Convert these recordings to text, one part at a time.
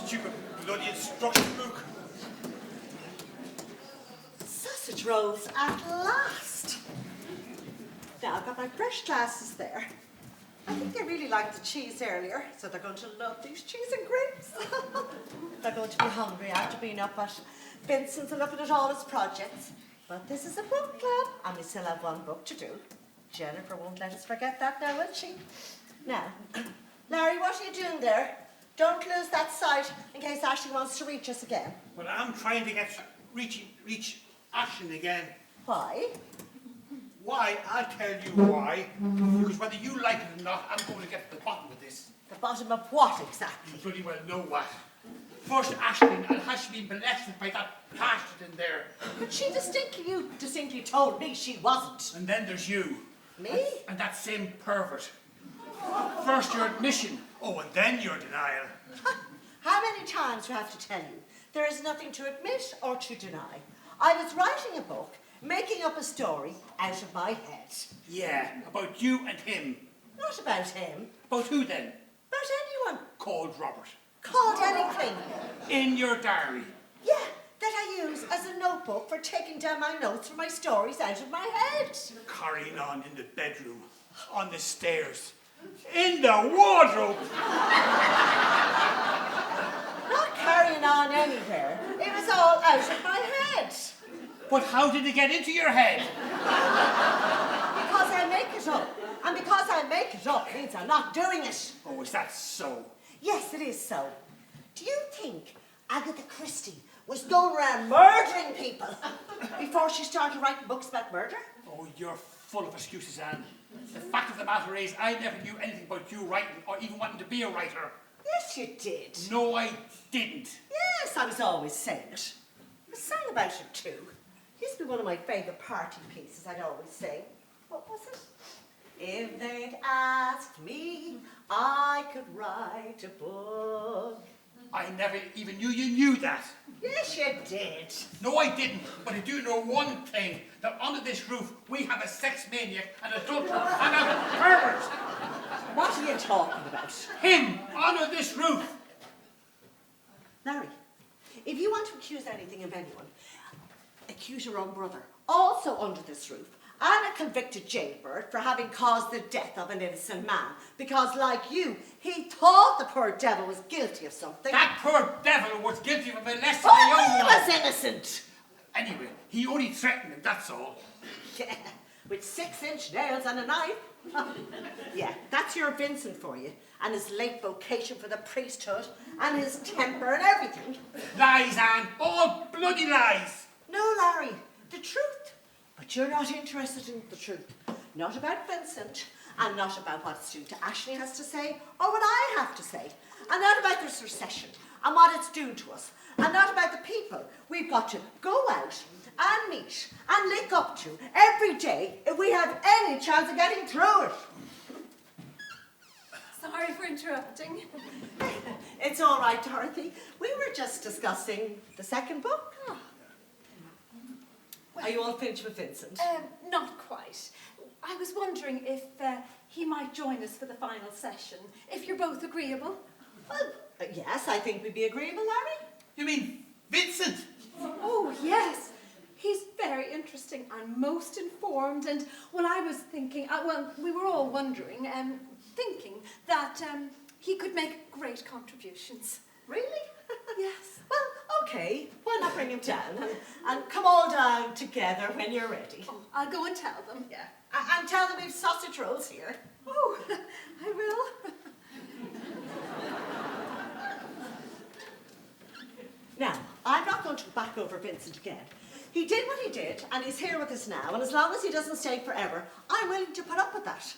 stupid bloody instruction book. Sausage rolls at last. Now, I've got my fresh glasses there. I think they really liked the cheese earlier, so they're going to love these cheese and grapes. They're going to be hungry after being up at Vincent's and looking at all his projects. But this is a book club, and we still have one book to do. Jennifer won't let us forget that now, will she? Now, Larry, what are you doing there? Don't lose that sight in case Ashley wants to reach us again. Well, I'm trying to reach Ashton again. Why? Why? I'll tell you why. Because whether you like it or not, I'm going to get to the bottom of this. The bottom of what exactly? You bloody well know what. First, Ashton, and has she been molested by that bastard in there? But you distinctly told me she wasn't. And then there's you. Me? And that same pervert. First your admission, and then your denial. How many times do I have to tell you? There is nothing to admit or to deny. I was writing a book, making up a story out of my head. Yeah, about you and him. Not about him. About who then? About anyone. Called Robert. Called anything. In your diary. Yeah, that I use as a notebook for taking down my notes for my stories out of my head. Carrying on in the bedroom, on the stairs, in the wardrobe. Not carrying on anywhere. It was all out of my head. But how did it get into your head? Because I make it up. And because I make it up means I'm not doing it. Oh, is that so? Yes, it is so. Do you think Agatha Christie was going around murdering people before she started writing books about murder? Oh, you're full of excuses, Anne. The fact of the matter is, I never knew anything about you writing or even wanting to be a writer. Yes, you did. No, I didn't. Yes, I was always saying it. I sang about it too. It used to be one of my favourite party pieces I'd always sing. What was it? If they'd asked me, I could write a book. I never even knew you knew that. Yes, you did. No, I didn't. But I do know one thing, that under this roof, we have a sex maniac, an adulterer, and a pervert. What are you talking about? Him, under this roof. Larry, if you want to accuse anything of anyone, accuse your own brother, also under this roof, and a convicted jailbird for having caused the death of an innocent man. Because, like you, he thought the poor devil was guilty of something. That poor devil was guilty of molesting a young he woman. was innocent. Anyway, he only threatened him, that's all. Yeah, with 6-inch nails and a knife. Yeah, that's your Vincent for you. And his late vocation for the priesthood, and his temper and everything. Lies, Anne. All bloody lies. No, Larry, the truth. But you're not interested in the truth. Not about Vincent, and not about what student Ashley has to say, or what I have to say. And not about this recession, and what it's doing to us. And not about the people we've got to go out and meet and link up to every day if we have any chance of getting through it. Sorry for interrupting. It's all right, Dorothy. We were just discussing the second book. Oh. Are you all finished with Vincent? Not quite. I was wondering if he might join us for the final session, if you're both agreeable. Well, yes, I think we'd be agreeable, Larry. You mean Vincent? Oh, yes. He's very interesting and most informed. And, well, I was thinking, we were all wondering, thinking that he could make great contributions. Really? Yes. Well, okay. Why not bring him down and come all down together when you're ready? Oh, I'll go and tell them. Yeah. And tell them we've sausage rolls here. Oh, I will. Now, I'm not going to go back over Vincent again. He did what he did, and he's here with us now, and as long as he doesn't stay forever, I'm willing to put up with that.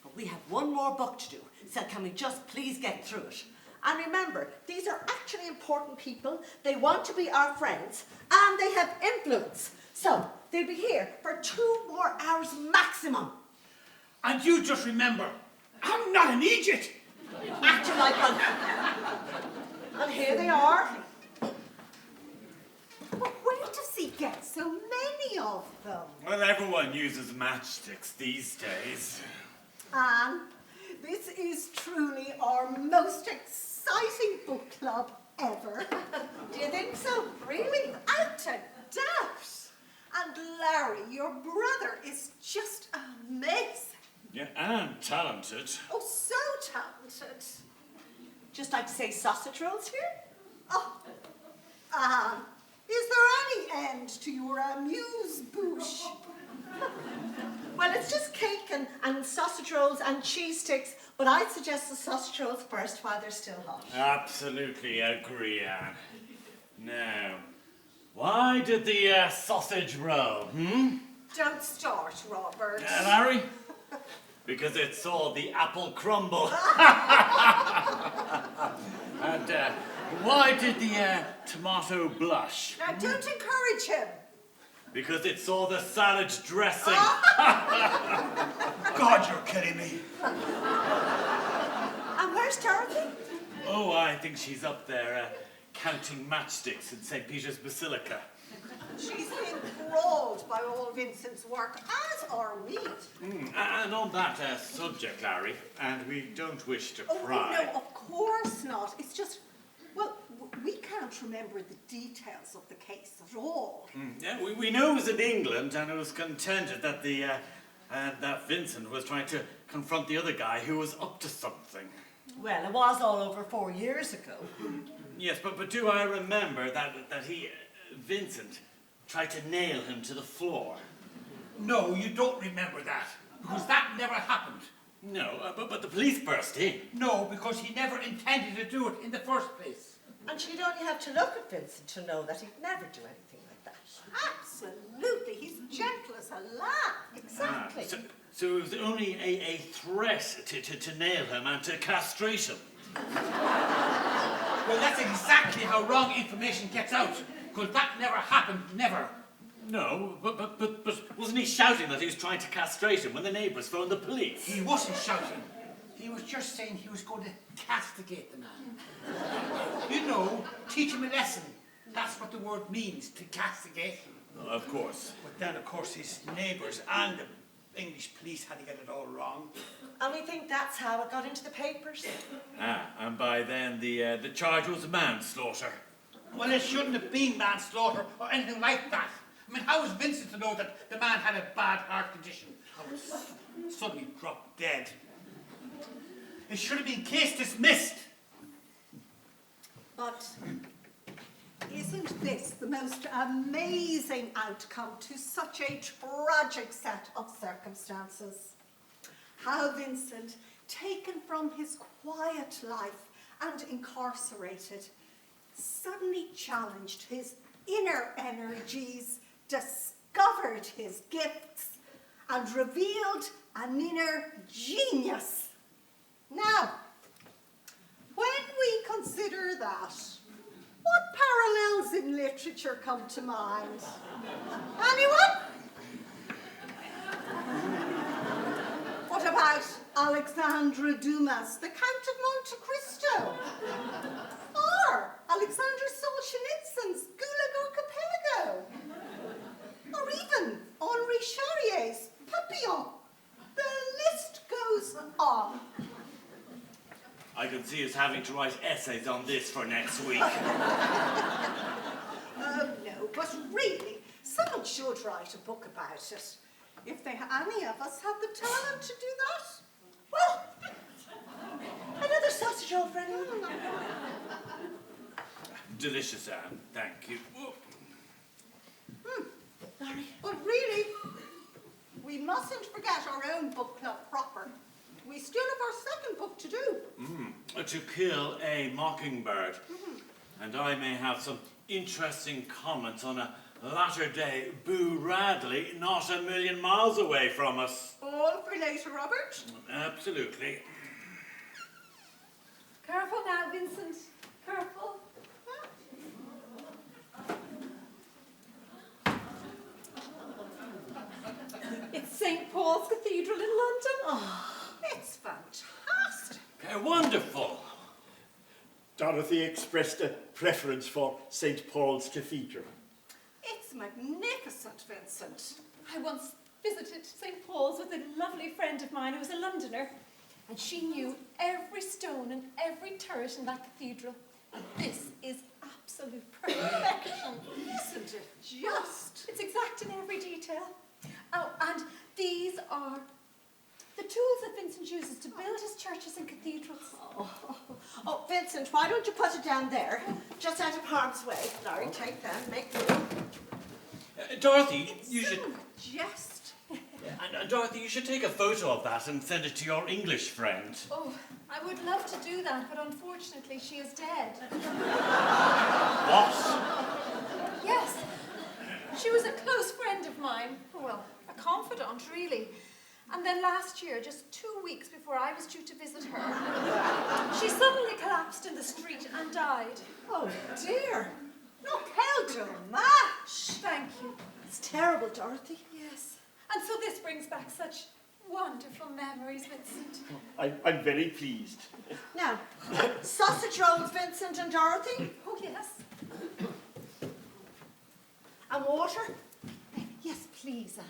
But we have one more book to do, so can we just please get through it? And remember, these are actually important people, they want to be our friends, and they have influence. So, they'll be here for 2 more hours maximum. And you just remember, I'm not an idiot. Acting like one. And here they are. But where does he get so many of them? Well, everyone uses matchsticks these days. Anne, this is truly our most exciting book club ever. Do you think so? Really? Out of doubt. And Larry, your brother, is just amazing. Yeah, and talented. Oh, so talented. Just like to say sausage rolls here? Oh, is there any end to your amuse-bouche? Well, it's just cake and sausage rolls and cheese sticks, but I'd suggest the sausage rolls first while they're still hot. Absolutely agree, Anne. Now, why did the sausage roll, Don't start, Robert. Larry? Because it saw the apple crumble. And why did the tomato blush? Now, don't encourage him. Because it saw the salad dressing. God, you're kidding me. And where's Dorothy? Oh, I think she's up there counting matchsticks in St. Peter's Basilica. She's enthralled by all Vincent's work, as are we. And on that subject, Larry, and we don't wish to Oh, pry. no, of course not. It's just, well, we can't remember the details of the case at all. Yeah, we know it was in England, and it was contended that that Vincent was trying to confront the other guy who was up to something. Well, it was all over 4 years ago. Yes, but do I remember that Vincent tried to nail him to the floor? No, you don't remember that, because that never happened. No, but the police burst in. No, because he never intended to do it in the first place. And she'd only have to look at Vincent to know that he'd never do anything like that. Absolutely. He's gentle as a lamb. Exactly. So it was only a threat to nail him and to castrate him. Well, that's exactly how wrong information gets out, because that never happened, never. No, but wasn't he shouting that he was trying to castrate him when the neighbours phoned the police? He wasn't shouting. He was just saying he was going to castigate the man. You know, teach him a lesson. That's what the word means, to castigate. Of course. But then, of course, his neighbours and the English police had to get it all wrong. And we think that's how it got into the papers. And by then the charge was manslaughter. Well, it shouldn't have been manslaughter or anything like that. I mean, how was Vincent to know that the man had a bad heart condition? How was suddenly dropped dead? It should have been case dismissed. But isn't this the most amazing outcome to such a tragic set of circumstances? How Vincent, taken from his quiet life and incarcerated, suddenly challenged his inner energies, discovered his gifts, and revealed an inner genius. Now, when we consider that, what parallels in literature come to mind? Anyone? What about Alexandre Dumas, The Count of Monte Cristo? Or Alexander Solzhenitsyn's Gulag Archipelago? Or even Henri Charrier's Papillon? The list goes on. I can see us having to write essays on this for next week. Oh no, but really, someone should write a book about it. If any of us had the talent to do that, well, Another sausage roll for anyone? Delicious, Anne. Thank you. Larry. but really, we mustn't forget our own book club proper. We still have our second book to do. To Kill a Mockingbird. And I may have some interesting comments on a latter-day Boo Radley not a million miles away from us. All for later, Robert. Absolutely. Careful now, Vincent. Careful. It's St. Paul's Cathedral in London. It's fantastic. Wonderful. Dorothy expressed a preference for St. Paul's Cathedral. It's magnificent, Vincent. I once visited St. Paul's with a lovely friend of mine who was a Londoner, and she knew every stone and every turret in that cathedral. This is absolute perfection. Isn't it just? It's exact in every detail. Oh, and these are the tools that Vincent uses to build his churches and cathedrals. Oh, Vincent, why don't you put it down there? Just out of harm's way. Larry, take them, make room. Dorothy, you should... Just. And Dorothy, you should take a photo of that and send it to your English friend. Oh, I would love to do that, but unfortunately she is dead. What? Yes. She was a close friend of mine. Well, a confidant, really. And then last year, just 2 weeks before I was due to visit her, she suddenly collapsed in the street and died. Oh, dear. Look, how too much. Thank you. It's terrible, Dorothy. Yes. And so this brings back such wonderful memories, Vincent. I'm very pleased. Now, sausage rolls, Vincent and Dorothy. Oh, yes. And water. Yes, please, Anne.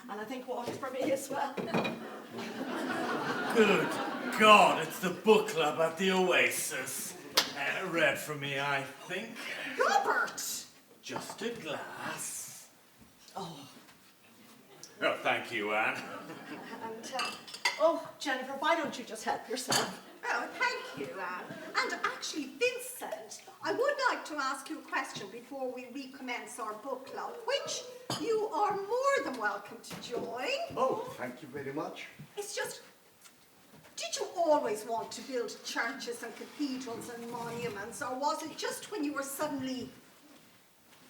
And I think water for me as well. Good God, it's the book club at the Oasis. Read for me, I think. Robert! Just a glass. Oh. Oh, thank you, Anne. And, oh, Jennifer, why don't you just help yourself? Oh, thank you, Anne. And actually, Vincent, I would like to ask you a question before we recommence our book club, which you are more than welcome to join. Oh, thank you very much. It's just, did you always want to build churches and cathedrals and monuments, or was it just when you were suddenly,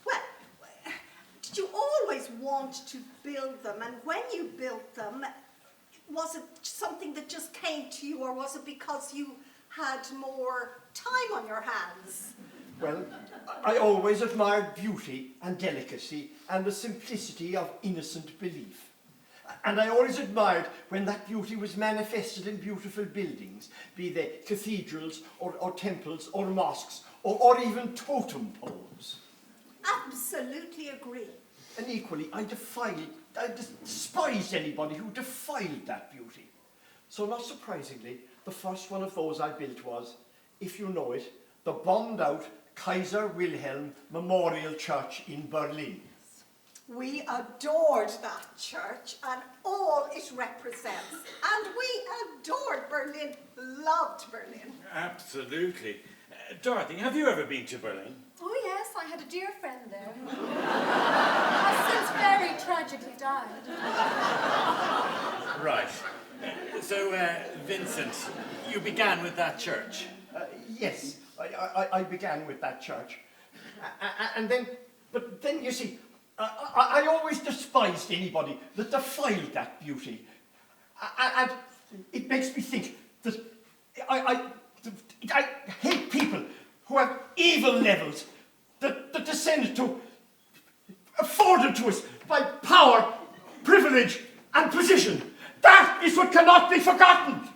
well, did you always want to build them, and when you built them, was it something that just came to you, or was it because you had more time on your hands? Well, I always admired beauty and delicacy and the simplicity of innocent belief. And I always admired when that beauty was manifested in beautiful buildings, be they cathedrals or temples or mosques or even totem poles. Absolutely agree. And equally, I despised anybody who defiled that beauty. So not surprisingly, the first one of those I built was, if you know it, the bombed-out Kaiser Wilhelm Memorial Church in Berlin. We adored that church and all it represents. And we adored Berlin, loved Berlin. Absolutely. Dorothy, have you ever been to Berlin? Oh, yes, I had a dear friend there. Has since very tragically died. Right. So, Vincent, you began with that church? Yes, I began with that church. But then you see, I always despised anybody that defiled that beauty. And it makes me think that I hate people who have evil levels that descend to, afforded to us by power, privilege, and position. That is what cannot be forgotten.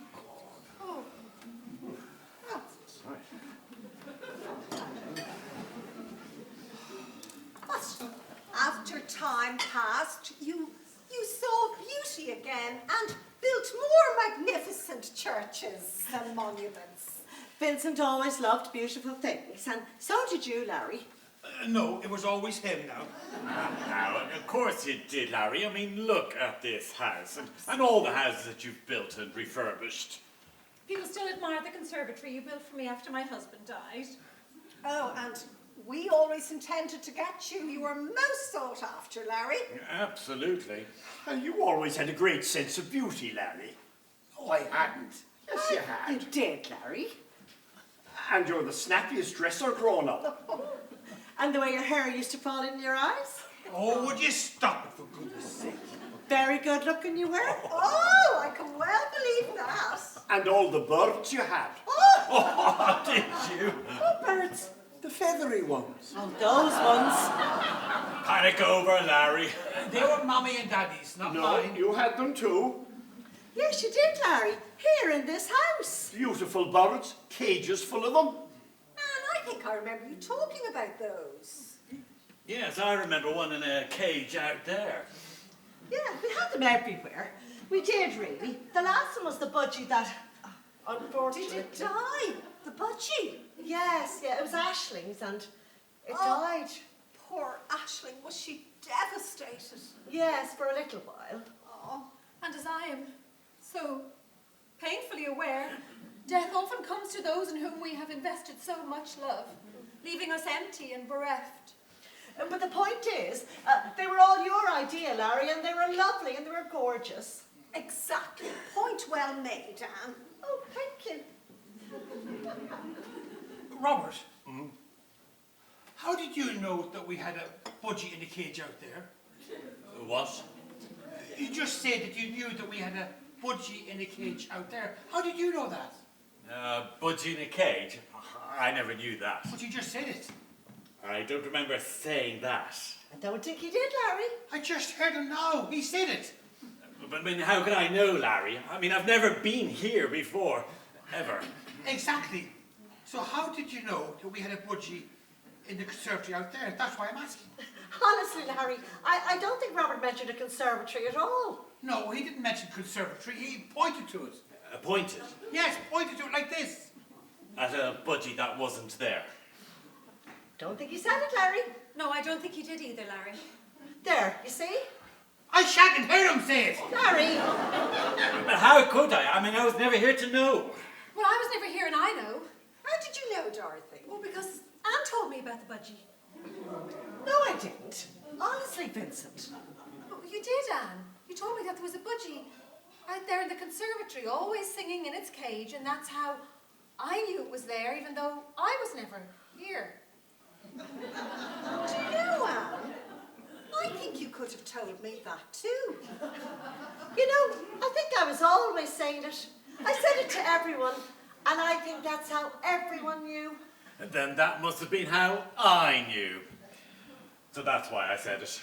But after time passed, you saw beauty again and built more magnificent churches and monuments. Vincent always loved beautiful things, and so did you, Larry. No, it was always him now. Now, of course you did, Larry. I mean, look at this house and all the houses that you've built and refurbished. People still admire the conservatory you built for me after my husband died. Oh, and we always intended to get you. You were most sought after, Larry. Absolutely. And you always had a great sense of beauty, Larry. Oh, I hadn't. Yes, you had. You did, Larry. And you're the snappiest dresser grown up. And the way your hair used to fall in your eyes. Oh, would you stop it, for goodness sake? Very good looking you were. Oh, I can well believe that. And all the birds you had. Oh, did you? What birds? The feathery ones. Oh, those ones. Panic over, Larry. They were Mommy and Daddy's, not No, mine. you had them too. Yes, you did, Larry. Here in this house. Beautiful birds, cages full of them. And I think I remember you talking about those. Yes, I remember one in a cage out there. Yeah, we had them everywhere. We did, really. The last one was the budgie that... unfortunately. Did it die? The budgie? Yes, yeah, it was Ashling's and it Oh. died. Poor Aisling, was she devastated? Yes, for a little while. Oh, And as I am so painfully aware, death often comes to those in whom we have invested so much love, leaving us empty and bereft. But the point is, they were all your idea, Larry, and they were lovely and they were gorgeous. exactly. Point well made, Anne. Oh, thank you. Robert, how did you know that we had a budgie in the cage out there? What? You just said that you knew that we had a budgie in the cage out there. How did you know that? Budgie in a cage? I never knew that. But you just said it. I don't remember saying that. I don't think he did, Larry. I just heard him now. He said it. But I mean, how could I know, Larry? I mean, I've never been here before, ever. Exactly. So how did you know that we had a budgie in the conservatory out there? That's why I'm asking. Honestly, Larry, I don't think Robert mentioned a conservatory at all. No, he didn't mention conservatory. He pointed to it. Pointed Yes, pointed to it like this. at a budgie that wasn't there. Don't think he said it, Larry. No, I don't think he did either, Larry. There, you see? I shan't hear him say it. Larry! But how could I? I mean, I was never here to know. Well, I was never here and I know. How did you know, Dorothy? Well, because Anne told me about the budgie. No, I didn't. Honestly, Vincent. Oh, you did, Anne. You told me that there was a budgie out there in the conservatory, always singing in its cage, and that's how I knew it was there, even though I was never here. Do you know, Anne? I think you could have told me that too. You know, I think I was always saying it. I said it to everyone, and I think that's how everyone knew. And then that must have been how I knew. So that's why I said it.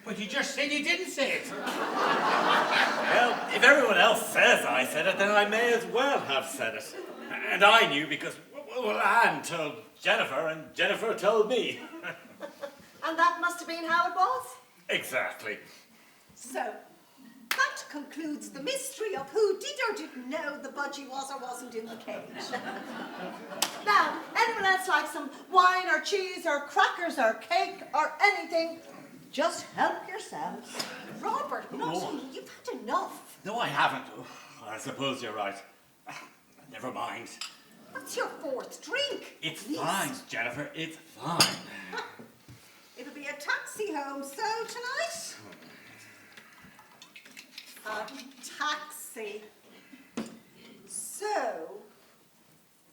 But you just said you didn't say it. Well, if everyone else says I said it, then I may as well have said it. And I knew because, well, Anne told Jennifer, and Jennifer told me. And that must have been how it was. Exactly. So, that concludes the mystery of who did or didn't know the budgie was or wasn't in the cage. Now, anyone else like some wine or cheese or crackers or cake or anything? Just help yourselves. Robert, not Oh. you. You've had enough. No, I haven't. Oh, I suppose you're right. Never mind. That's your fourth drink. It's Please. fine, Jennifer. It's fine. It'll be a taxi home, so tonight? A taxi. So,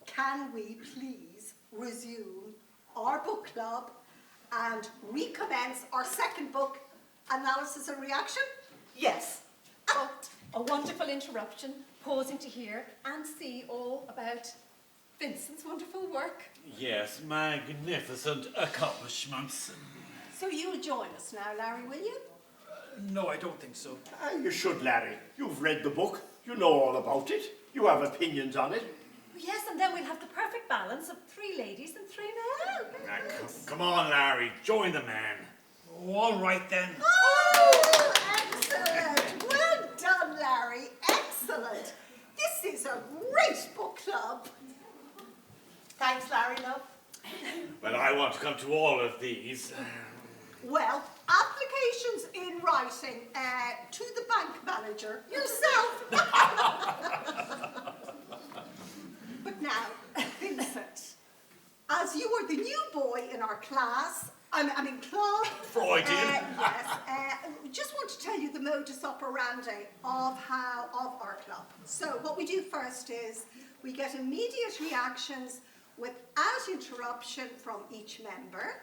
can we please resume our book club and recommence our second book, Analysis and Reaction? Yes. But a wonderful interruption, pausing to hear and see all about Vincent's wonderful work. Yes, magnificent accomplishments. So you'll join us now, Larry, will you? No, I don't think so. You should, Larry. You've read the book. You know all about it. You have opinions on it. Yes, and then we'll have the perfect balance of 3 ladies and 3 men. Come on, Larry. Join the man. Oh, all right then. Oh, excellent. Well done, Larry. Excellent. This is a great book club. Thanks, Larry, love. Well, I want to come to all of these. Well, applications in writing to the bank manager yourself. But now, Vincent, as you are the new boy in our class, I mean club. Freudian. Yes. Just want to tell you the modus operandi of our club. So what we do first is we get immediate reactions without interruption from each member,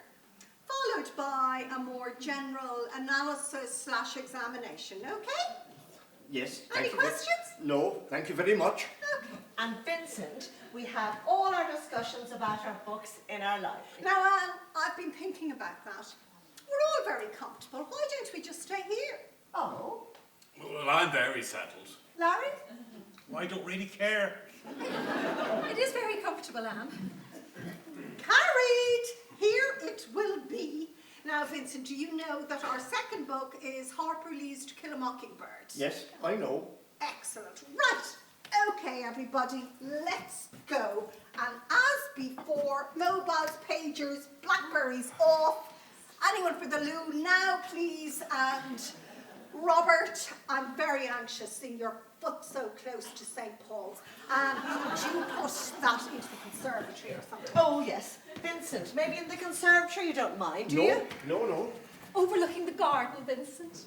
followed by a more general analysis/examination. Okay? Yes. Any thank you. questions? No, thank you very much. Okay. And Vincent, we have all our discussions about our books in our library. Now, Anne, I've been thinking about that. We're all very comfortable. Why don't we just stay here? Oh, Well, I'm very settled. Larry? I don't really care. It is very comfortable, Anne. Carried! Here it will be. Now, Vincent, do you know that our second book is Harper Lee's To Kill a Mockingbird? Yes, I know. Excellent. Right. Okay, everybody, let's go. And as before, mobiles, pagers, Blackberries off. Anyone for the loo now, please. And Robert, I'm very anxious seeing your foot so close to St. Paul's. Would you put that into the conservatory or something? Oh, yes. Vincent, maybe in the conservatory you don't mind, do you? No. Overlooking the garden, Vincent.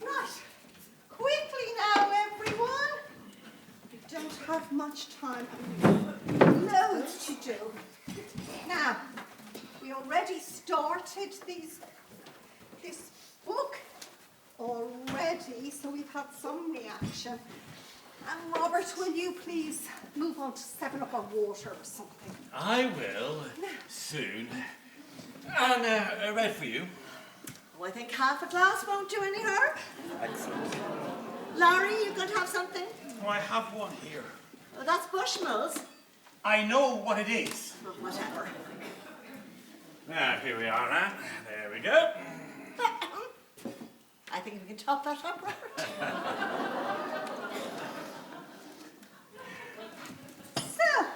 Right. Quickly now, everyone. We don't have much time. Loads to do. Now, we already started this book already, so we've had some reaction. And Robert, will you please move on to 7-Up or water or something? I will, soon. And read for you. Oh, I think half a glass won't do any harm. Excellent. Larry, you going to have something? Oh, I have one here. Oh, that's Bushmills. I know what it is. Oh, whatever. Now, here we are, Anne. There we go. I think we can top that up, Robert. So,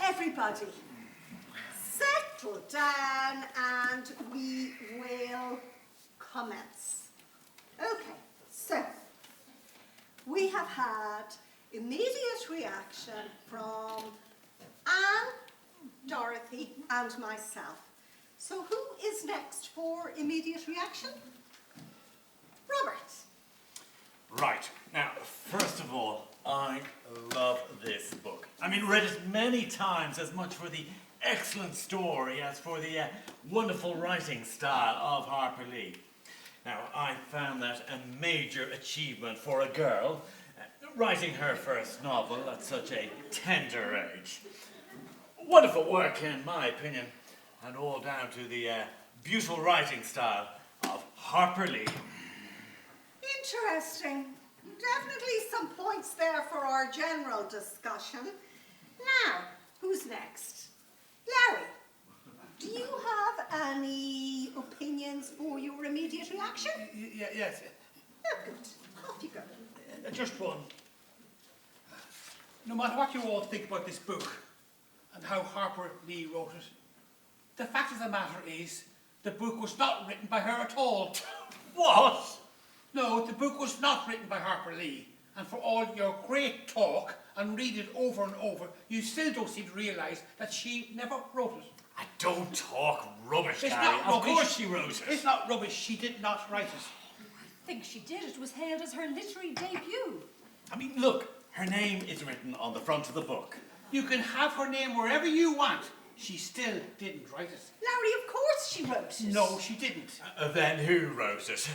everybody, settle down and we will commence. Okay, so we have had immediate reaction from Anne, Dorothy, and myself. So who is next for immediate reaction? Robert. Right. Now, first of all, I love this book. I mean, read it many times, as much for the excellent story as for the wonderful writing style of Harper Lee. Now, I found that a major achievement for a girl, writing her first novel at such a tender age. Wonderful work, in my opinion, and all down to the beautiful writing style of Harper Lee. Interesting. Definitely some points there for our general discussion. Now, who's next? Larry, do you have any opinions for your immediate reaction? Yes. Oh, good. Off you go. Just one. No matter what you all think about this book and how Harper Lee wrote it, the fact of the matter is the book was not written by her at all. What? No, the book was not written by Harper Lee. And for all your great talk and read it over and over, you still don't seem to realise that she never wrote it. I don't talk rubbish, It's Gary. not Of rubbish. course she wrote it. It's not rubbish. She did not write it. I think she did. It was hailed as her literary debut. I mean, look, her name is written on the front of the book. You can have her name wherever you want. She still didn't write it. Larry, of course she wrote it. No, she didn't. Then who wrote it?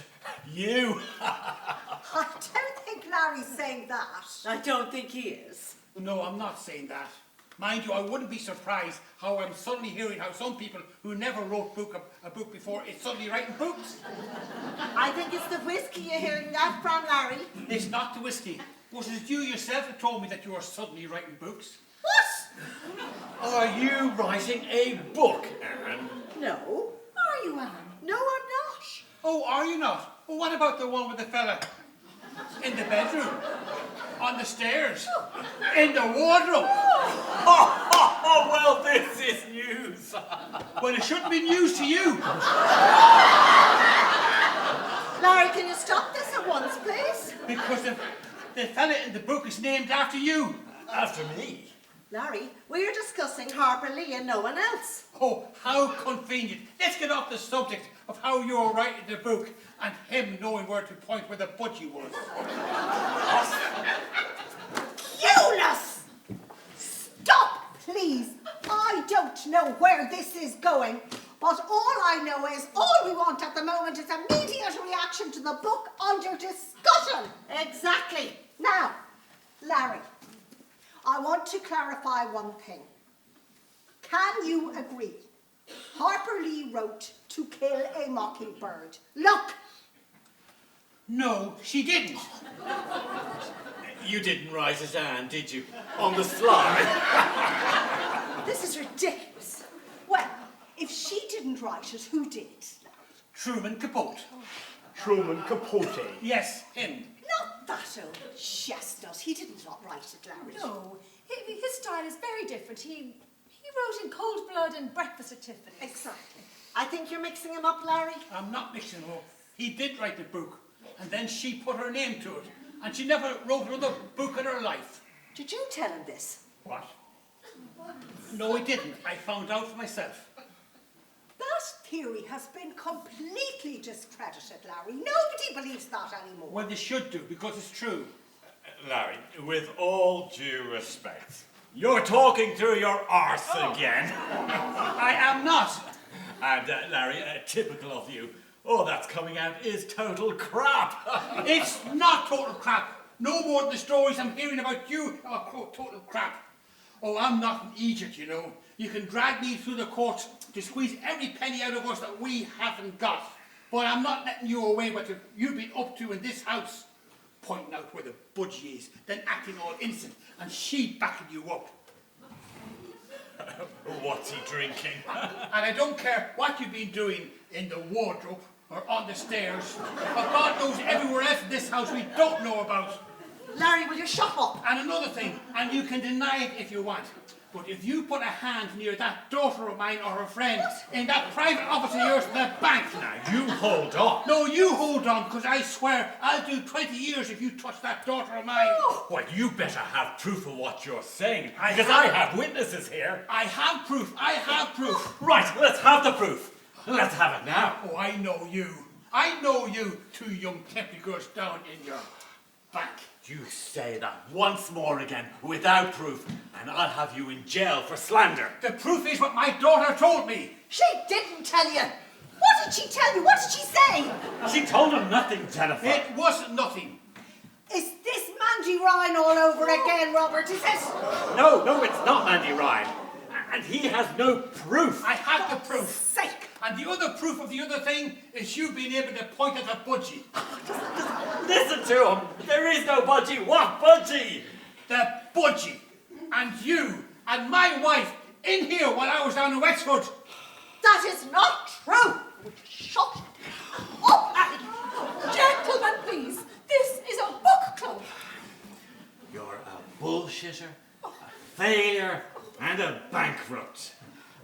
You. I don't think Larry's saying that. I don't think he is. No, I'm not saying that. Mind you, I wouldn't be surprised how I'm suddenly hearing how some people who never wrote a book before is suddenly writing books. I think it's the whiskey you're hearing that from, Larry. It's not the whiskey. Was it you yourself that told me that you were suddenly writing books? What? Are you writing a book, Anne? No. Are you, Anne? No, I'm not. Oh, are you not? Well, what about the one with the fella in the bedroom, on the stairs, in the wardrobe? Oh, well, this is news. Well, it shouldn't be news to you. Larry, can you stop this at once, please? Because the fella in the book is named after you. After me. Larry, we're discussing Harper Lee and no one else. Oh, how convenient. Let's get off the subject of how you're writing the book and him knowing where to point where the budgie was. Eunice! Stop, please. I don't know where this is going, but all I know is all we want at the moment is immediate reaction to the book under discussion. Exactly. Now, Larry, I want to clarify one thing. Can you agree? Harper Lee wrote To Kill a Mockingbird. Look! No, she didn't. You didn't write it, Anne, did you? On the slide. This is ridiculous. Well, if she didn't write it, who did? Truman Capote. Truman Capote. Yes, him. Not That old chestnut. He didn't write it, Larry. No, his style is very different. He wrote in Cold Blood and Breakfast at Tiffany's. Exactly. I think you're mixing him up, Larry. I'm not mixing him up. He did write the book, and then she put her name to it, and she never wrote another book in her life. Did you tell him this? What? No, I didn't. I found out for myself. That theory has been completely discredited, Larry. Nobody believes that anymore. Well, they should do, because it's true. Larry, with all due respect, you're talking through your arse again. I am not. And Larry, typical of you, all that's coming out is total crap. It's not total crap. No more than the stories I'm hearing about you are quote, total crap. Oh, I'm not an Egypt, you know. You can drag me through the courts to squeeze every penny out of us that we haven't got. But I'm not letting you away with what you've been up to in this house. Pointing out where the budgie is, then acting all innocent, and she backing you up. What's he drinking? And I don't care what you've been doing in the wardrobe or on the stairs, or God knows everywhere else in this house we don't know about. Larry, will you shut up? And another thing, and you can deny it if you want, but if you put a hand near that daughter of mine or her friend in that private office of yours in the bank, Now, you hold on. no, you hold on, because I swear I'll do 20 years if you touch that daughter of mine. Well, you better have proof of what you're saying, I because have- I have witnesses here. I have proof, I have proof. Right, let's have the proof. Let's have it now. Oh, I know you. I know you, two young temporary girls down in your bank. You say that once more again, without proof, and I'll have you in jail for slander. The proof is what my daughter told me. She didn't tell you. What did she tell you? What did she say? She told him nothing, Jennifer. It wasn't nothing. Is this Mandy Ryan all over again, Robert? Is it? No, it's not Mandy Ryan. And he has no proof. I have the proof. Sake. And the other proof of the other thing is you being able to point at the budgie. Listen to him. There is no budgie. What budgie? The budgie. And you and my wife in here while I was down in Wexford. That is not true. Shut up, Abby. Gentlemen, please. This is a book club. You're a bullshitter, a failure, and a bankrupt.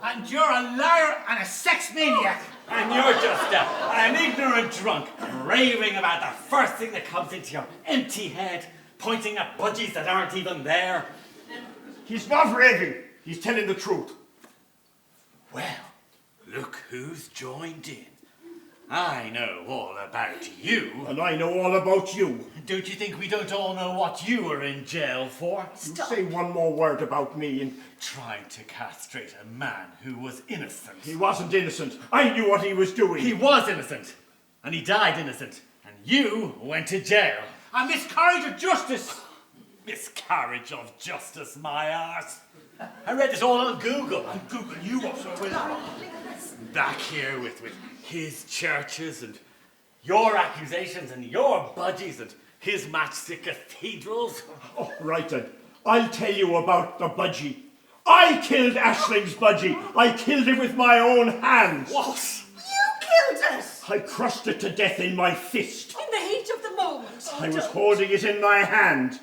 And you're a liar and a sex maniac. And you're just an ignorant drunk, raving about the first thing that comes into your empty head, pointing at budgies that aren't even there. He's not raving. He's telling the truth. Well, look who's joined in. I know all about you. And I know all about you. Don't you think we don't all know what you were in jail for? You say one more word about me and Trying to castrate a man who was innocent. he wasn't innocent. I knew what he was doing. He was innocent, and he died innocent, and you went to jail. A miscarriage of justice. Miscarriage of justice, my arse. I read it all on Google. And Google you up so well. Back here with his churches and your accusations and your budgies and his matchstick cathedrals. Oh, right then. I'll tell you about the budgie. I killed Ashling's budgie. I killed it with my own hands. What? You killed it. I crushed it to death in my fist. In the heat of the moment. I was holding it in my hand.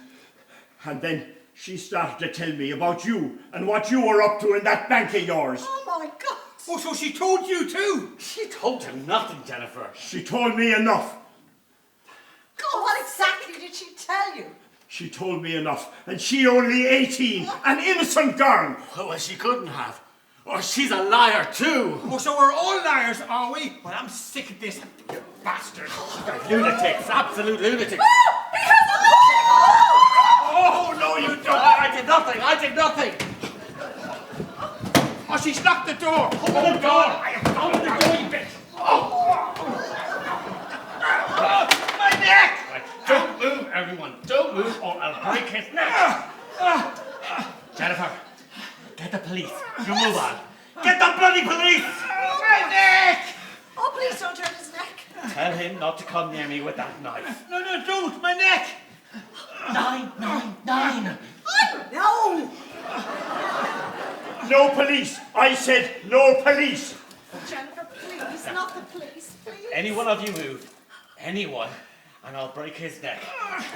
And then she started to tell me about you and what you were up to in that bank of yours. Oh my God. Oh, so she told you too. She told him nothing, Jennifer. She told me enough. God, what exactly did she tell you? She told me enough. And she only 18. An innocent girl. Well, she couldn't have. Or she's a liar too. Oh, so we're all liars, are we? Well, I'm sick of this, you bastard. Lunatics, absolute lunatics. Oh, no, you don't. I did nothing, I did nothing. Oh, she's locked the door. Open the door. I am open the door, you bitch. My neck. Right, don't move, everyone. Don't move or I'll break his neck. Jennifer, get the police. You move on. Get the bloody police. My neck. Oh, please don't hurt his neck. Tell him not to come near me with that knife. No, don't. My neck. 999. I know. No police. I said no police. Jennifer, please, not the police, please. Any one of you move, anyone, and I'll break his neck.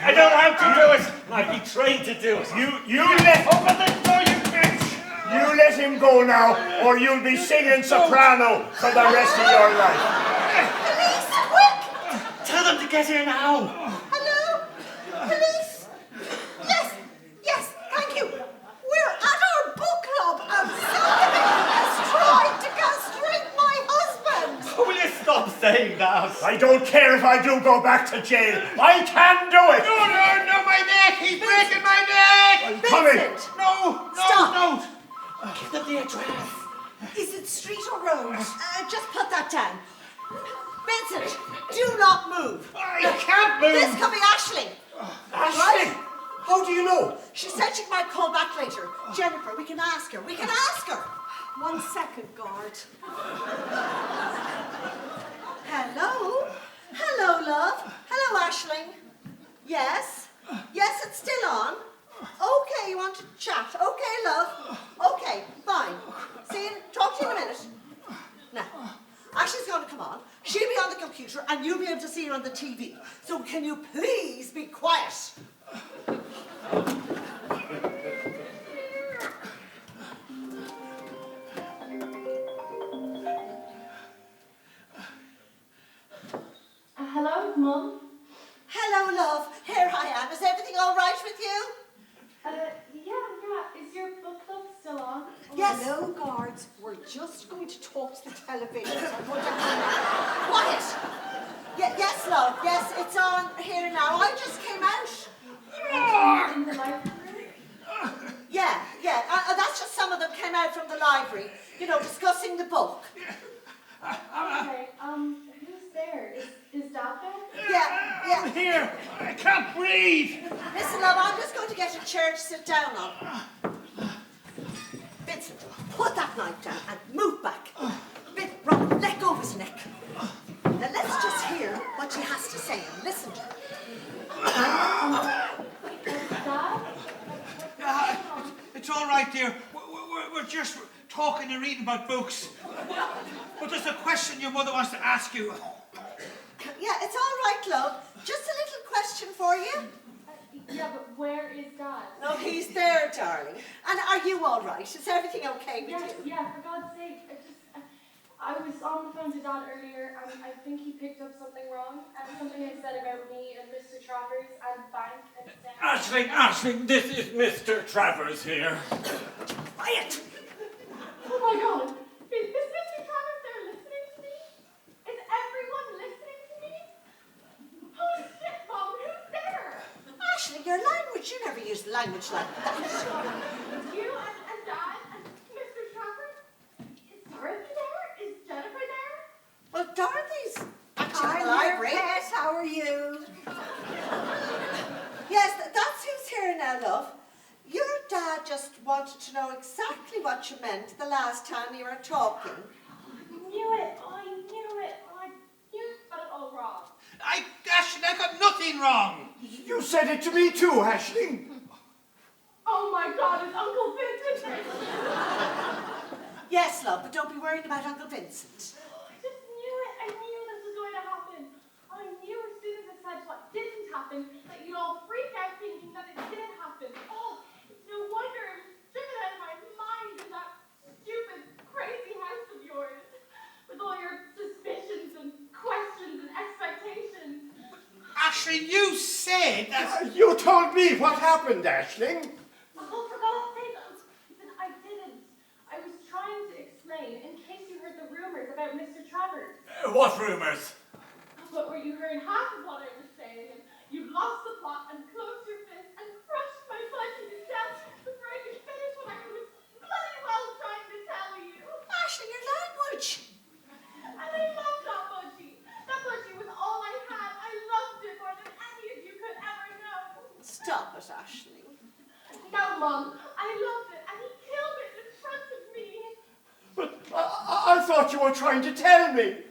I know how to do it. I'd be trained to do it. You let Open the door, you bitch! you let him go now, or you'll be singing soprano for the rest of your life. Police, quick! Tell them to get here now. Hello? Police? Yes, yes, thank you. We're at our book club and somebody has tried to castrate my husband. Will you stop saying that? I don't care if I do go back to jail. I can do it. No, my neck! He's breaking my neck! I'm coming. Vincent! No, Stop. don't! Give them the address. Is it street or road? Just put that down. Vincent, do not move. I can't move! This could be Ashling. Ashley, how do you know? She said she might call back later. Jennifer, we can ask her. We can ask her. 1 second, guard. Hello? Hello, love. Hello, Ashling. Yes? Yes, it's still on. Okay, you want to chat. Okay, love. Okay, fine. See you, talk to you in a minute. Now, Ashley's going to come on. She'll be on the computer and you'll be able to see her on the TV. So can you please be quiet? Hello, Mum. Hello, love. Here I am. Is everything all right with you? Yeah. Is your book club still on? Yes. Hello, guards. We're just going to talk to the television. Quiet. Yes, love. Yes, it's on here now. I just came out. In the library? Yeah. That's just some of them came out from the library. You know, discussing the book. Okay, who's there? Is Dad there? Yeah. Here! I can't breathe! Listen, love, I'm just going to get a chair to sit down on. Vincent, put that knife down and move back. Robin, let go of his neck. Now let's just hear what she has to say and listen to her. Dad? It's all right, dear. We're just talking and reading about books. But there's a question your mother wants to ask you. Yeah, it's all right, love. Just a little question for you. Yeah, but where is Dad? No, he's there, darling. And are you all right? Is everything okay with you? Yeah, for God's sake. I was on the phone to Dad earlier, and I think he picked up something wrong. Something I said about me and Mr. Travers and the bank and Sam. Ashling, this is Mr. Travers here. Quiet! Oh my God! Is Mr. Travers there listening to me? Is everyone listening to me? Oh shit, Mom, who's there? Ashley, your language, you never use language like that. You and Dad and Mr. Travers? Is Dorothy there? Is Jennifer there? Well, Dorothy's actually in Hi, the dear library. pet, how are you? Yes, that's who's here now, love. Your dad just wanted to know exactly what you meant the last time you were talking. I knew it! I knew you got it all wrong. Ashley, I got nothing wrong. You said it to me too, Ashley. Oh my God, it's Uncle Vincent! Yes, love, but don't be worried about Uncle Vincent. I just knew it. I knew this was going to happen. I knew as soon as I said what didn't happen that you'd all freak out thinking that it did happen. Oh, it's no wonder I was driven out of my mind in that stupid, crazy house of yours. With all your suspicions and questions and expectations. Ashley, you said that... You told me what happened, Ashling. Oh, for God's sake, listen, I didn't. I was trying to explain in case you heard the rumors about Mr. Travers. What rumors? But were you hearing half of what I was saying, and you lost the plot and closed your fist and crushed my budgie to death before I could finish what I was bloody well trying to tell you. Ashley, your language. And I loved that budgie. That budgie was all I had. I loved it more than any of you could ever know. Stop it, Ashley. No, Mum, I loved it, and he killed it in front of me. But I thought you were trying to tell me.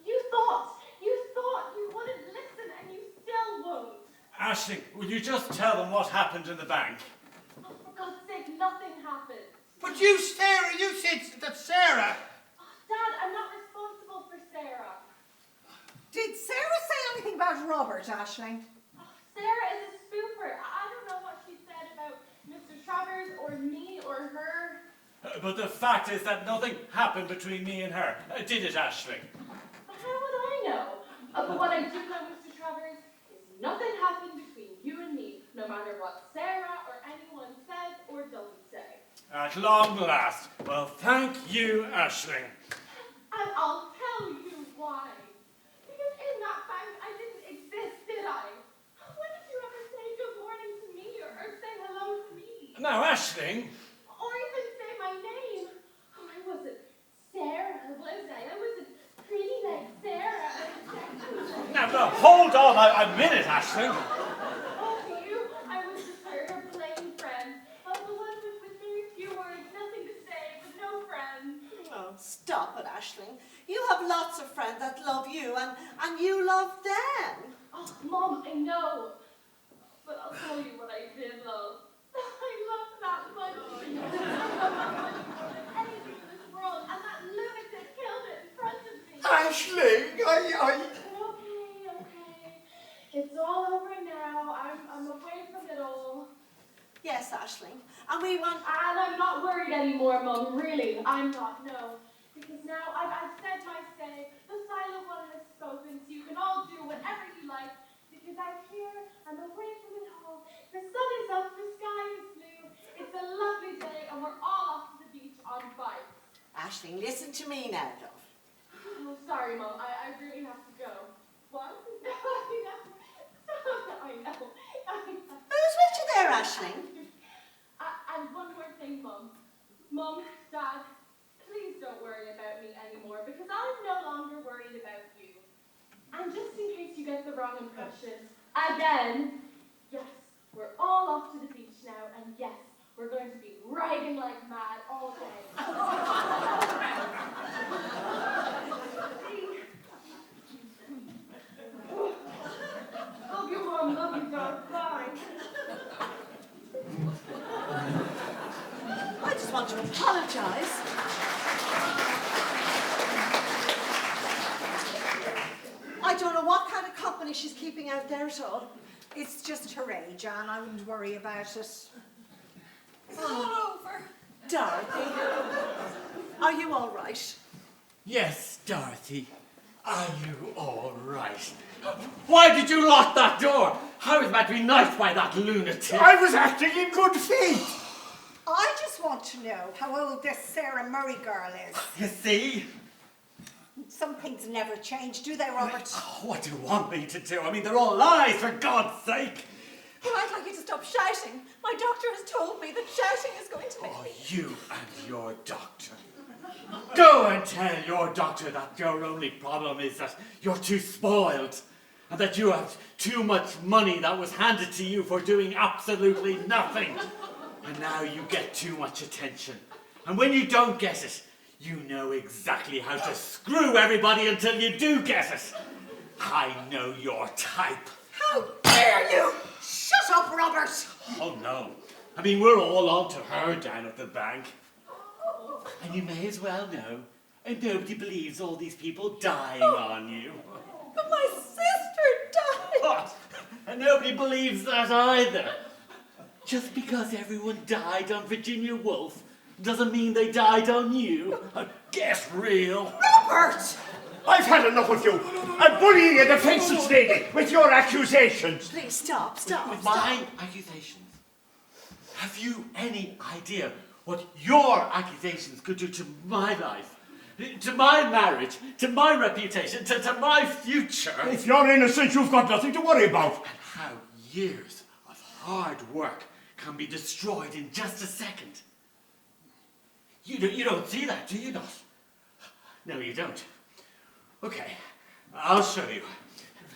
You thought you wouldn't listen, and you still won't. Ashling, will you just tell them what happened in the bank? Oh, for God's sake, nothing happened. But you, Sarah, you said that Sarah... Oh, Dad, I'm not responsible for Sarah. Did Sarah say anything about Robert, Aisling? Sarah is a spoofer. I don't know what she said about Mr. Travers or me or her. But the fact is that nothing happened between me and her. Did it, Aisling? How would I know? But what I do know, Mr. Travers, is nothing happened between you and me, no matter what Sarah or anyone says or doesn't say. At long last. Well, thank you, Aisling. And I'll tell you why. Because in that bank, I didn't exist, did I? When did you ever say good morning to me or say hello to me? Now, Aisling. Or even say my name. Oh, I wasn't Sarah, was I? I wasn't pretty like Sarah. Now, hold on a minute, Aisling. Oh, to you, I was just her plain friend. The one with very few words, nothing to say, with no friends. Oh, stop it, Aisling. You have lots of friends that love you, and you love them. Oh, Mom, I know. But I'll tell you what I did love. I loved that much. Anything in this world, and that lunatic killed it in front of me. Aisling, Okay. It's all over now. I'm away from it all. Yes, Aisling. And we want... And I'm not worried anymore, Mum. Really, I'm not, no. Because now I've said my say. The silent one has spoken, so you can all do whatever you like. Because I'm here, I'm away from it all. The sun is up, the sky is blue. It's a lovely day, and we're all off to the beach on bikes. Aisling, listen to me now, love. Oh, sorry, Mum. I really have to go. What? I know. Who's with you there, Aisling? And one more thing, Mum. Mum, Dad, please don't worry about me anymore because I'm no longer worried about you. And just in case you get the wrong impression, again, yes, we're all off to the beach now, and yes, we're going to be riding like mad all day. Love you, Mum. Love you, Dad. Bye. I just want to apologise. I don't know what kind of company she's keeping out there at all. It's just her age, Anne. I wouldn't worry about it. It's all over. Dorothy, are you all right? Yes, Dorothy. Are you all right? Why did you lock that door? I was about to be knifed by that lunatic. I was acting in good faith. I just want to know how old this Sarah Murray girl is. You see? Some things never change, do they, Robert? What do you want me to do? I mean, they're all lies, for God's sake. Well, I'd like you to stop shouting. My doctor has told me that shouting is going to make Oh, me... you and your doctor. Go and tell your doctor that your only problem is that you're too spoiled and that you have too much money that was handed to you for doing absolutely nothing. And now you get too much attention. And when you don't get it, you know exactly how to screw everybody until you do get it. I know your type. How dare you! Shut up, Robert! Oh, no. I mean, we're all on to her down at the bank. And you may as well know. And nobody believes all these people dying on you. But my sister died. What? And nobody believes that either. Just because everyone died on Virginia Woolf doesn't mean they died on you. Get real. Robert! I've had enough of you. I'm bullying a defenseless lady with your accusations. Please stop. With my accusations? Have you any idea what your accusations could do to my life? To my marriage? To my reputation? To my future? If you're innocent, you've got nothing to worry about. And how years of hard work can be destroyed in just a second. You don't see that, do you not? No, you don't. Okay, I'll show you.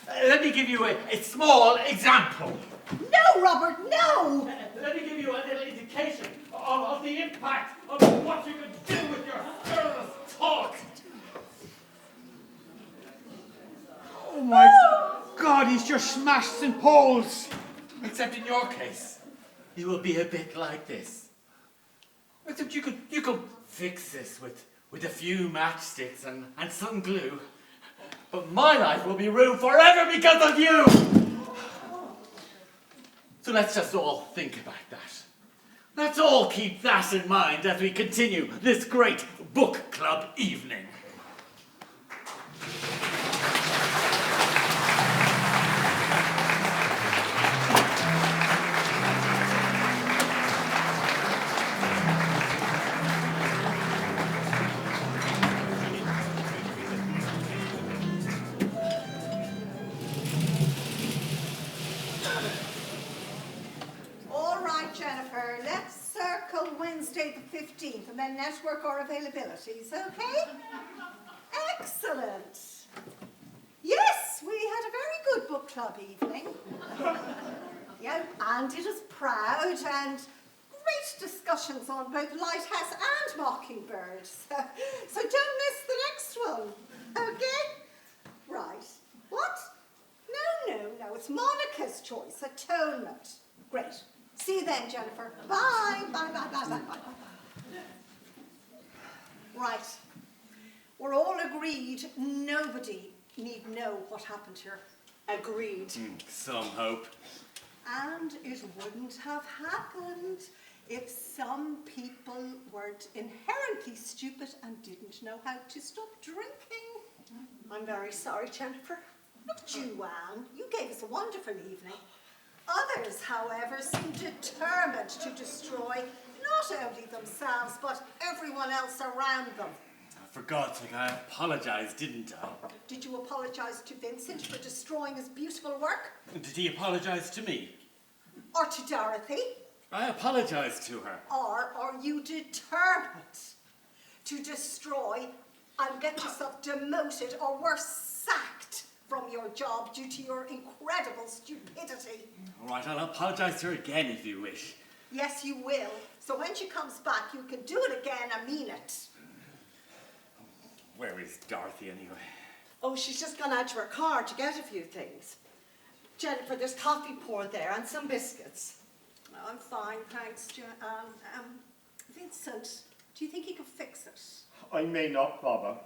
Let me give you a small example. No, Robert, no! Let me give you a little indication of the impact of what you can do with your careless talk. Oh my God, he's just smashed St. Paul's. Except in your case, it will be a bit like this. Except you could fix this with a few matchsticks and some glue. But my life will be ruined forever because of you! So let's just all think about that. Let's all keep that in mind as we continue this great book club evening. All right, Jennifer, let's circle Wednesday the 15th and then network our availabilities, okay? Excellent. Yes, we had a very good book club evening. Yeah, Andy was proud and great discussions on both Lighthouse and Mockingbird. So don't miss the next one, okay? Right. What? No, it's Monica's choice, Atonement. Great. See you then, Jennifer. Bye. Bye. Right. We're all agreed nobody need know what happened here. Agreed. Some hope. And it wouldn't have happened if some people weren't inherently stupid and didn't know how to stop drinking. I'm very sorry, Jennifer. Not you, Anne. You gave us a wonderful evening. Others, however, seem determined to destroy not only themselves, but everyone else around them. For God's sake, I apologized, didn't I? Did you apologise to Vincent for destroying his beautiful work? Did he apologize to me? Or to Dorothy? I apologized to her. Or are you determined to destroy and get yourself demoted or worse, sacked from your job due to your incredible stupidity? All right, I'll apologize to her again if you wish. Yes, you will. So when she comes back, you can do it again and mean it. Where is Dorothy anyway? Oh, she's just gone out to her car to get a few things. Jennifer, there's coffee poured there and some biscuits. I'm fine, thanks, Vincent, do you think he could fix it? I may not bother.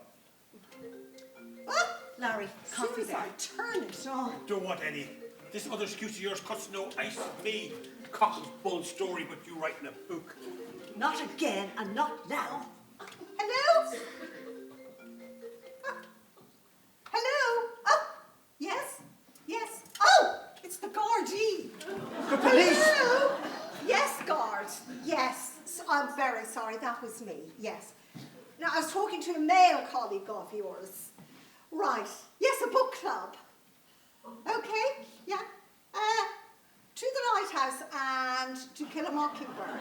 Oh, Larry, coffee soon as there. I turn it on. Don't want any. This other excuse of yours cuts no ice with me. Cock and bull story, but you writing a book. Not again and not now. Hello? Hello? Oh, yes? Oh, it's the Gardaí. The police! Hello? Yes, guard. Yes. I'm very sorry, that was me. Yes. Now, I was talking to a male colleague of yours. Right. Yes, a book club. Okay, yeah. To the Lighthouse and To Kill a Mockingbird.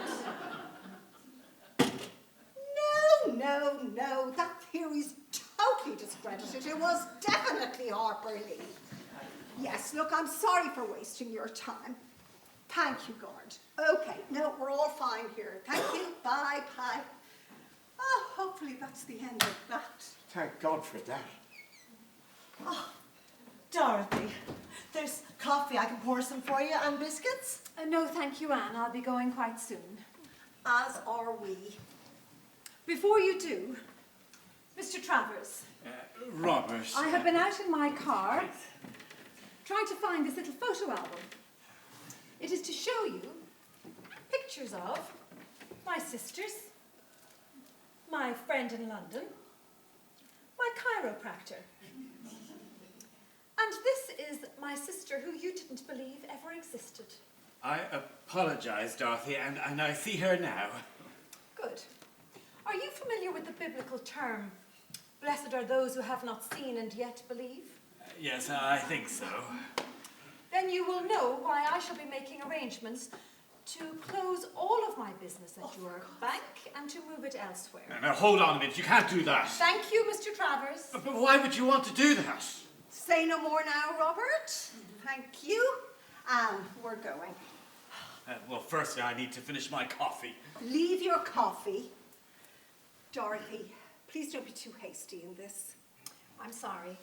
No. That theory's totally discredited. It was definitely Harper Lee. Yes, look, I'm sorry for wasting your time. Thank you, guard. Okay, no, we're all fine here. Thank you. Bye. Oh, hopefully that's the end of that. Thank God for that. Oh, Dorothy, there's coffee. I can pour some for you and biscuits. No, thank you, Anne. I'll be going quite soon. As are we. Before you do, Mr. Travers, Robert. I have been out in my car trying to find this little photo album. It is to show you pictures of my sisters, my friend in London, my chiropractor. And this is my sister who you didn't believe ever existed. I apologize, Dorothy, and I see her now. Good. Are you familiar with the biblical term, blessed are those who have not seen and yet believe? Yes, I think so. Then you will know why I shall be making arrangements to close all of my business at your bank and to move it elsewhere. Now, hold on a minute. You can't do that. Thank you, Mr. Travers. But why would you want to do that? Say no more now, Robert. Thank you. And we're going. Well, firstly, I need to finish my coffee. Leave your coffee. Dorothy, please don't be too hasty in this. I'm sorry,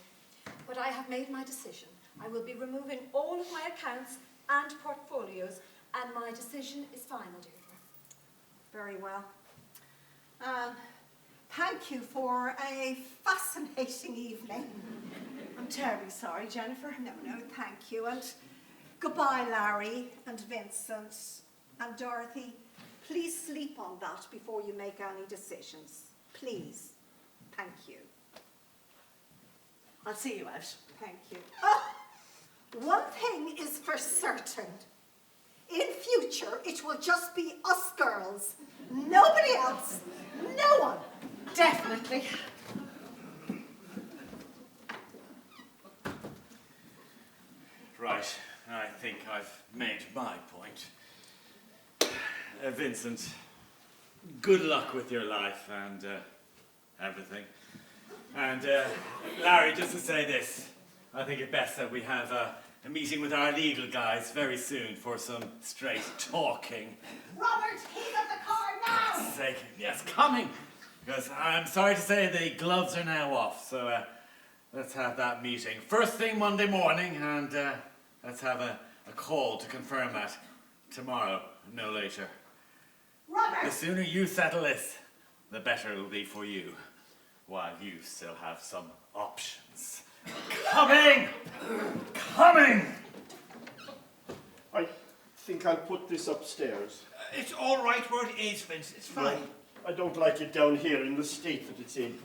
but I have made my decision. I will be removing all of my accounts and portfolios, and my decision is final, Deirdre. Very well. thank you for a fascinating evening. I'm terribly sorry, Jennifer. No, thank you. And goodbye, Larry and Vincent and Dorothy. Please sleep on that before you make any decisions. Please. Thank you. I'll see you out. Thank you. Oh, one thing is for certain. In future, it will just be us girls. Nobody else. No one. Definitely. Right, I think I've made my point. Vincent, good luck with your life and everything. And Larry, just to say this, I think it best that we have a meeting with our legal guys very soon for some straight talking. Robert, he's at the car now. For God's sake, yes, coming! Because I'm sorry to say the gloves are now off, so let's have that meeting first thing Monday morning, and let's have a call to confirm that tomorrow, no later. Robert! The sooner you settle this, the better it will be for you, while you still have some options. Coming! Coming! I think I'll put this upstairs. It's all right where it is, Vince. It's fine. I don't like it down here in the state that it's in.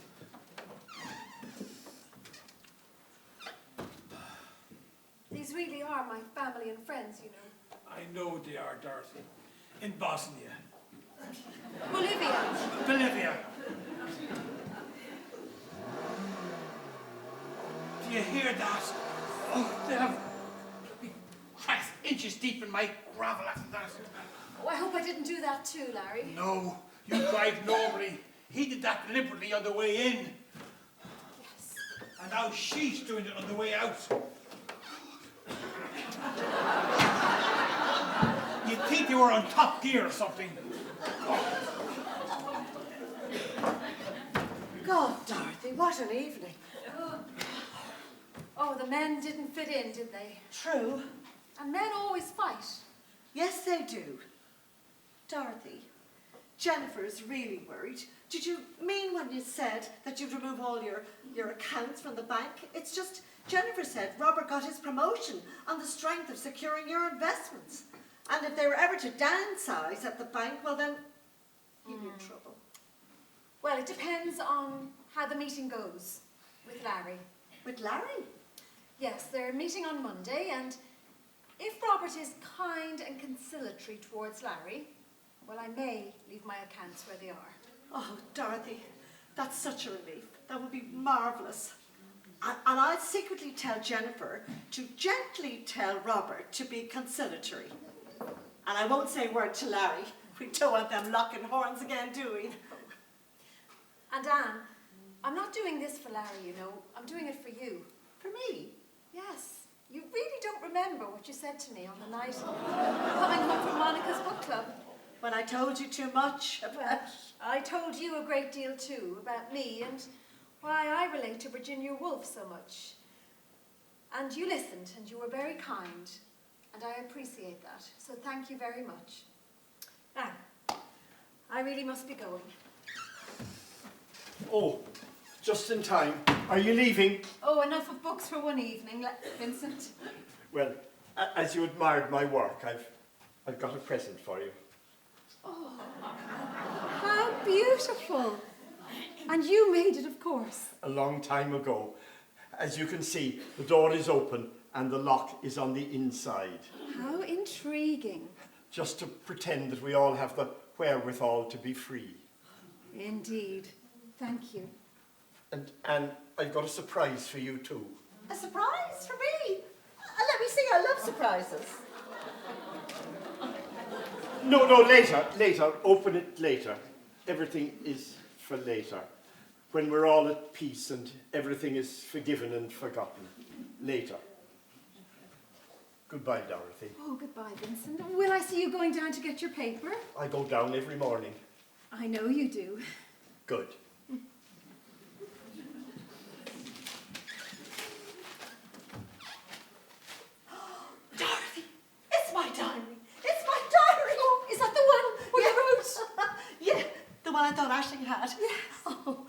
These really are my family and friends, you know. I know they are, Dorothy. In Bosnia. Bolivia. Do you hear that? Oh, they have cracks inches deep in my gravel after that. Oh, I hope I didn't do that too, Larry. No, you drive nobody. He did that deliberately on the way in. Yes. And now she's doing it on the way out. You'd think they were on top gear or something. God, Dorothy, what an evening. Oh, the men didn't fit in, did they? True. And men always fight. Yes, they do. Dorothy, Jennifer's really worried. Did you mean when you said that you'd remove all your accounts from the bank? It's just, Jennifer said Robert got his promotion on the strength of securing your investments. And if they were ever to downsize at the bank, well then, you'd be in trouble. Well, it depends on how the meeting goes with Larry. With Larry? Yes, they're meeting on Monday, and if Robert is kind and conciliatory towards Larry, well, I may leave my accounts where they are. Oh, Dorothy, that's such a relief. That would be marvellous. And I'll secretly tell Jennifer to gently tell Robert to be conciliatory. And I won't say a word to Larry. We don't want them locking horns again, do we? And Anne, I'm not doing this for Larry, you know. I'm doing it for you. For me? Yes. You really don't remember what you said to me on the night coming home from Monica's book club. When I told you too much Well, about... I told you a great deal too about me and why I relate to Virginia Woolf so much. And you listened and you were very kind. And I appreciate that. So thank you very much. Now, I really must be going. Oh, just in time. Are you leaving? Oh, enough of books for one evening, Vincent. Well, as you admired my work, I've got a present for you. Oh, how beautiful. And you made it, of course. A long time ago. As you can see, the door is open and the lock is on the inside. How intriguing. Just to pretend that we all have the wherewithal to be free. Indeed. Thank you. And I've got a surprise for you too. A surprise for me? Let me see, I love surprises. No, later. Open it later. Everything is for later. When we're all at peace and everything is forgiven and forgotten. Later. Goodbye, Dorothy. Oh, goodbye, Vincent. Will I see you going down to get your paper? I go down every morning. I know you do. Good. Dorothy, it's my diary. It's my diary. Oh, is that the one where you wrote? Yeah, the one I thought Aisling had. Yes. Oh,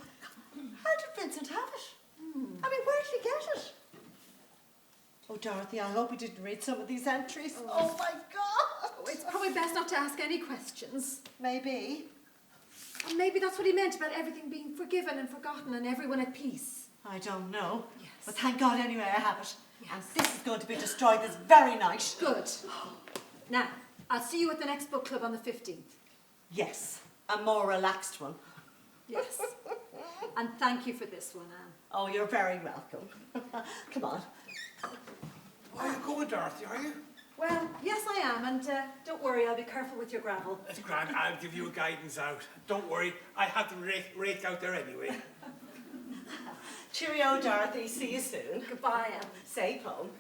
Dorothy, I hope you didn't read some of these entries. Oh my God! It's probably best not to ask any questions. Maybe. And maybe that's what he meant about everything being forgiven and forgotten and everyone at peace. I don't know. Yes. But thank God anyway I have it. Yes. And this is going to be destroyed this very night. Good. Now, I'll see you at the next book club on the 15th. Yes, a more relaxed one. Yes. And thank you for this one, Anne. Oh, you're very welcome. Come on. Are you going, Dorothy, are you? Well, yes I am, and don't worry, I'll be careful with your gravel. That's grand. I'll give you a guidance out. Don't worry, I have the rake out there anyway. Cheerio, Dorothy. See you soon. Goodbye, Anne. Safe home.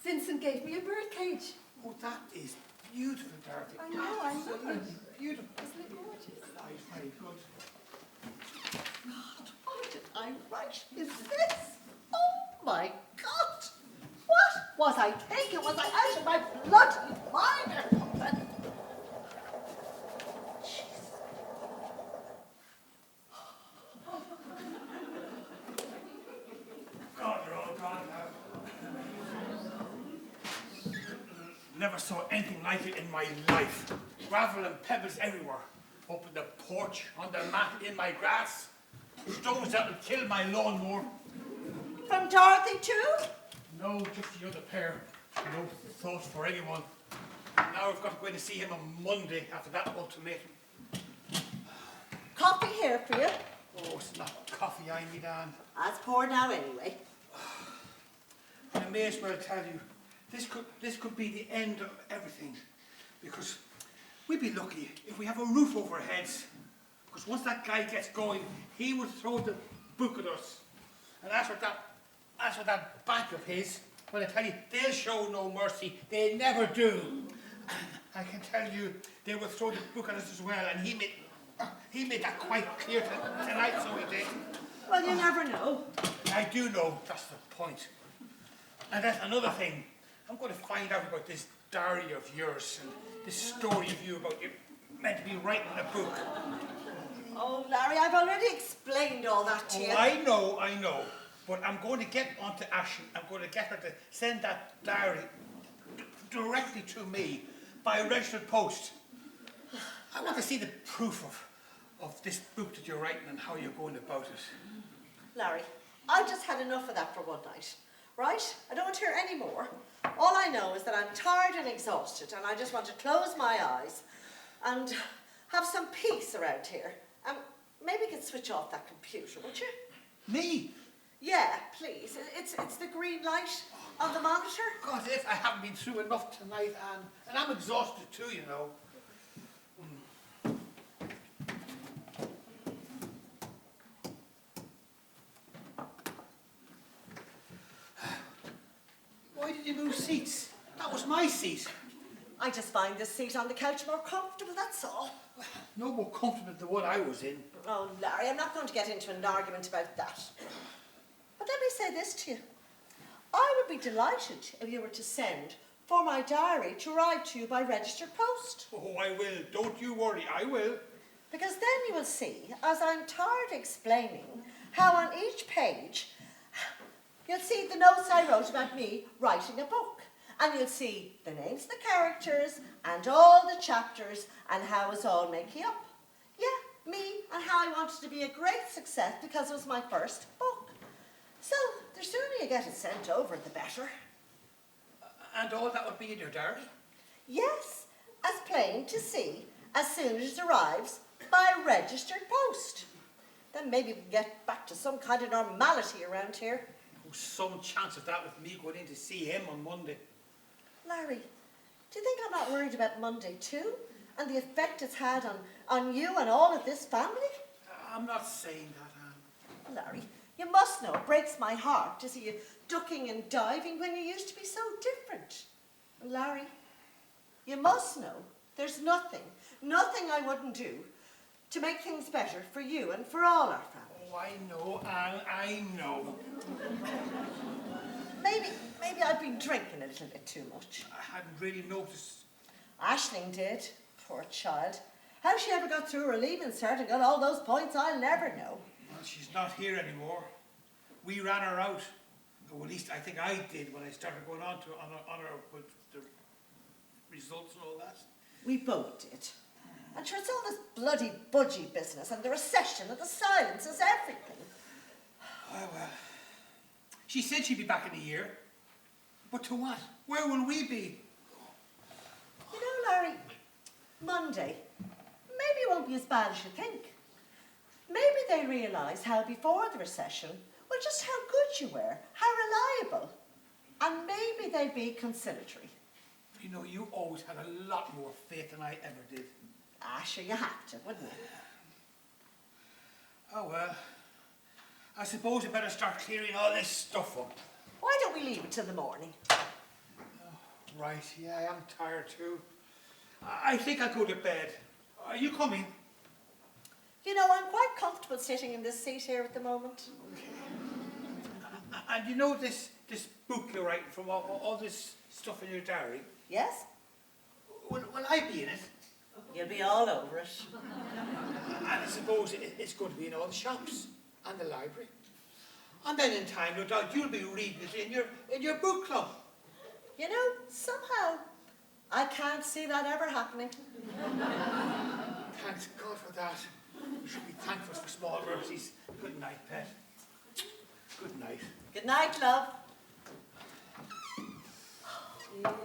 Vincent gave me a birdcage. Oh, that is beautiful, Dorothy. I know, I know. Absolutely beautiful. Isn't it gorgeous? That is very good. What did I write? Is this? Oh my God! What was I thinking? Was I out of my bloody mind or something? Jeez. God, you're all gone now. Never saw anything like it in my life. Gravel and pebbles everywhere. Up in the porch, on the mat, in my grass. Stones that would kill my lawnmower. From Dorothy too? No, just the other pair. No thought for anyone. Now I've got to go in and see him on Monday after that ultimatum. Coffee here for you. Oh, it's not coffee I need, Anne. As poor now anyway. I may as well tell you, this could be the end of everything. Because we'd be lucky if we have a roof over our heads. Because once that guy gets going, he will throw the book at us. And as for that bank of his, well, I tell you, they'll show no mercy. They never do. I can tell you, they will throw the book at us as well. And he made that quite clear tonight, so he did. Well, you never know. I do know, that's the point. And that's another thing. I'm going to find out about this diary of yours and this story of you about you meant to be writing a book. Oh, Larry, I've already explained all that to you. Oh, I know. But I'm going to get onto Ashley. I'm going to get her to send that diary directly to me by registered post. I want to see the proof of this book that you're writing and how you're going about it. Larry, I've just had enough of that for one night, right? I don't want to hear any more. All I know is that I'm tired and exhausted and I just want to close my eyes and have some peace around here. Maybe you could switch off that computer, would you? Me? Yeah, please. It's the green light on the monitor. God, if I haven't been through enough tonight, Anne. And I'm exhausted too, you know. Why did you move seats? That was my seat. I just find this seat on the couch more comfortable, that's all. No more comfortable than the one I was in. Oh, Larry, I'm not going to get into an argument about that. But let me say this to you. I would be delighted if you were to send for my diary to arrive to you by registered post. Oh, I will. Don't you worry, I will. Because then you will see, as I'm tired explaining, how on each page you'll see the notes I wrote about me writing a book. And you'll see the names of the characters and all the chapters and how it's all making up. Yeah, me and how I wanted to be a great success because it was my first book. So, the sooner you get it sent over, the better. And all that would be in your diary? Yes, as plain to see as soon as it arrives by registered post. Then maybe we can get back to some kind of normality around here. Oh, some chance of that with me going in to see him on Monday. Larry, do you think I'm not worried about Monday too? And the effect it's had on you and all of this family? I'm not saying that, Anne. Larry, you must know it breaks my heart to see you ducking and diving when you used to be so different. And Larry, you must know there's nothing I wouldn't do to make things better for you and for all our family. Oh, I know, Anne, I know. Maybe I've been drinking a little bit too much. I hadn't really noticed. Aisling did, poor child. How she ever got through her leaving cert and got all those points, I'll never know. Well, she's not here anymore. We ran her out. Well, at least I think I did when I started going on her with the results and all that. We both did. And sure, it's all this bloody budgie business and the recession and the silence is everything. Oh, well. She said she'd be back in a year. But to what? Where will we be? You know, Larry, Monday, maybe it won't be as bad as you think. Maybe they realise how before the recession, well, just how good you were, how reliable. And maybe they'd be conciliatory. You know, you always had a lot more faith than I ever did. Ah, sure, you have to, wouldn't you? Oh, well. I suppose we better start clearing all this stuff up. Why don't we leave it till the morning? Right, yeah, I am tired too. I think I'll go to bed. Are you coming? You know, I'm quite comfortable sitting in this seat here at the moment. And you know this book you're writing from, all this stuff in your diary? Yes? Will I be in it? You'll be all over it. And I suppose it's going to be in all the shops and the library. And then in time, no doubt, you'll be reading it in your book club. You know, somehow, I can't see that ever happening. Thanks God for that. We should be thankful for small mercies. Good night, pet. Good night. Good night, love. If we ever